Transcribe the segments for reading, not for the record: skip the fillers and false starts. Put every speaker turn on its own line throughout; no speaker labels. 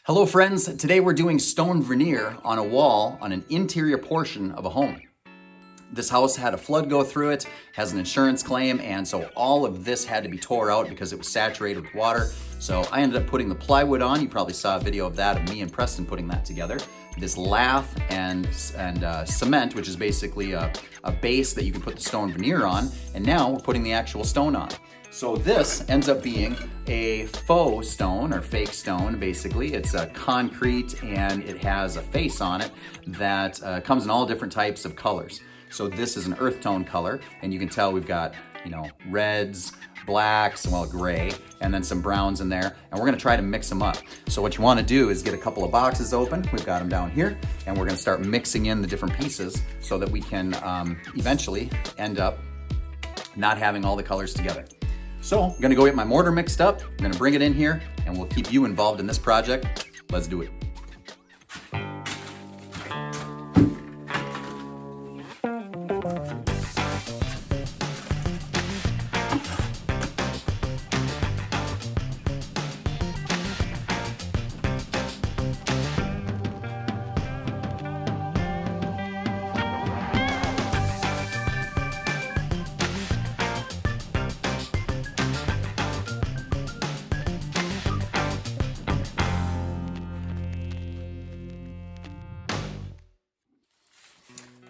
Hello friends, today we're doing stone veneer on a wall on an interior portion of a home. This house had a flood go through it, has an insurance claim, and so all of this had to be tore out because it was saturated with water. So I ended up putting the plywood on. You probably saw a video of that, of me and Preston putting that together. This lath and cement, which is basically a base that you can put the stone veneer on, and now we're putting the actual stone on. So this ends up being a faux stone or fake stone, basically. It's a concrete and it has a face on it that comes in all different types of colors. So this is an earth tone color, and you can tell we've got, reds, blacks, well, gray, and then some browns in there, and we're gonna try to mix them up. So what you wanna do is get a couple of boxes open. We've got them down here, and we're gonna start mixing in the different pieces so that we can eventually end up not having all the colors together. So I'm gonna go get my mortar mixed up, I'm gonna bring it in here, and we'll keep you involved in this project. Let's do it.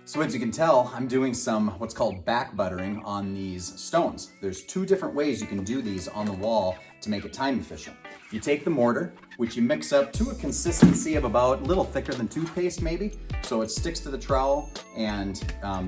So as you can tell, I'm doing some what's called back buttering on these stones. There's two different ways you can do these on the wall to make it time efficient. You take the mortar, which you mix up to a consistency of about a little thicker than toothpaste maybe, so it sticks to the trowel, and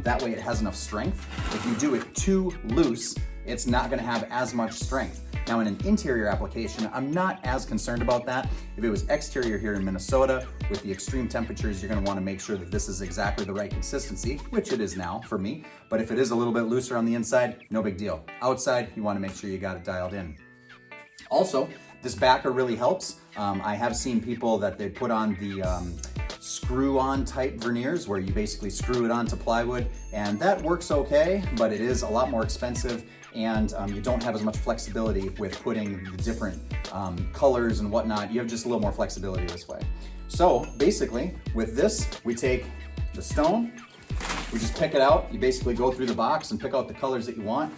that way it has enough strength. If you do it too loose, it's not gonna have as much strength. Now in an interior application, I'm not as concerned about that. If it was exterior here in Minnesota, with the extreme temperatures, you're gonna wanna make sure that this is exactly the right consistency, which it is now for me. But if it is a little bit looser on the inside, no big deal. Outside, you wanna make sure you got it dialed in. Also, this backer really helps. I have seen people that they put on the screw-on type veneers where you basically screw it onto plywood, and that works okay, but it is a lot more expensive, and you don't have as much flexibility with putting the different colors and whatnot. You have just a little more flexibility this way. So basically, with this, we take the stone, we just pick it out. You basically go through the box and pick out the colors that you want.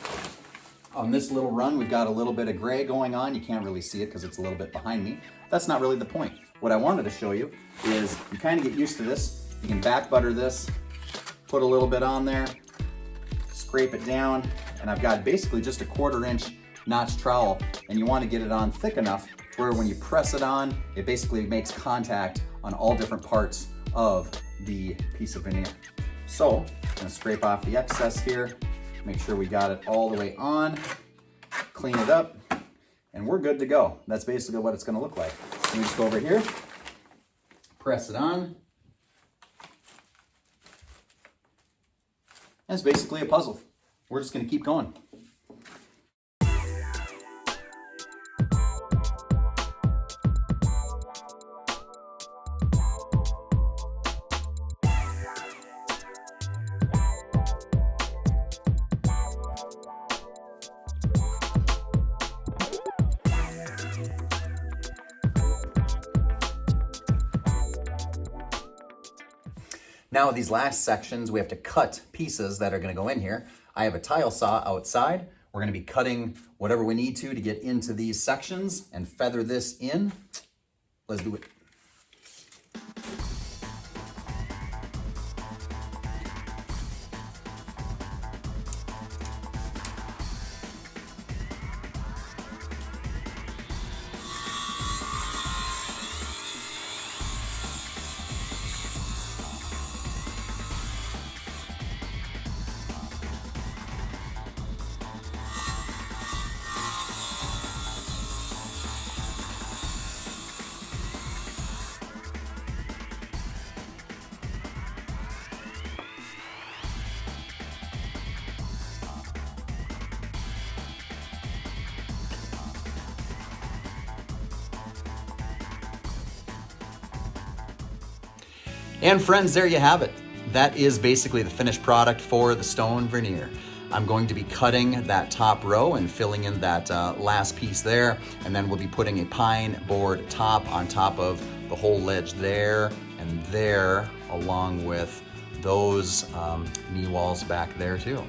On this little run, we've got a little bit of gray going on. You can't really see it because it's a little bit behind me. That's not really the point. What I wanted to show you is you kind of get used to this. You can back butter this, put a little bit on there, scrape it down, and I've got basically just a 1/4 inch notch trowel, and you want to get it on thick enough to where when you press it on, it basically makes contact on all different parts of the piece of veneer. So I'm gonna scrape off the excess here, make sure we got it all the way on, clean it up, and we're good to go. That's basically what it's gonna look like. You just go over here, press it on. That's basically a puzzle. We're just gonna keep going. Now these last sections, we have to cut pieces that are gonna go in here. I have a tile saw outside. We're gonna be cutting whatever we need to get into these sections and feather this in. Let's do it. And friends, there you have it. That is basically the finished product for the stone veneer. I'm going to be cutting that top row and filling in that last piece there, and then we'll be putting a pine board top on top of the whole ledge there and there, along with those knee walls back there too.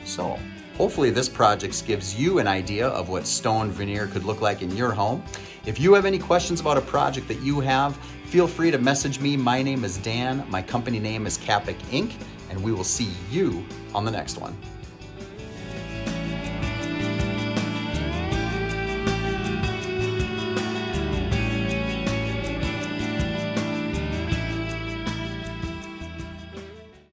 So hopefully this project gives you an idea of what stone veneer could look like in your home. If you have any questions about a project that you have, feel free to message me. My name is Dan, my company name is Capic Inc., and we will see you on the next one.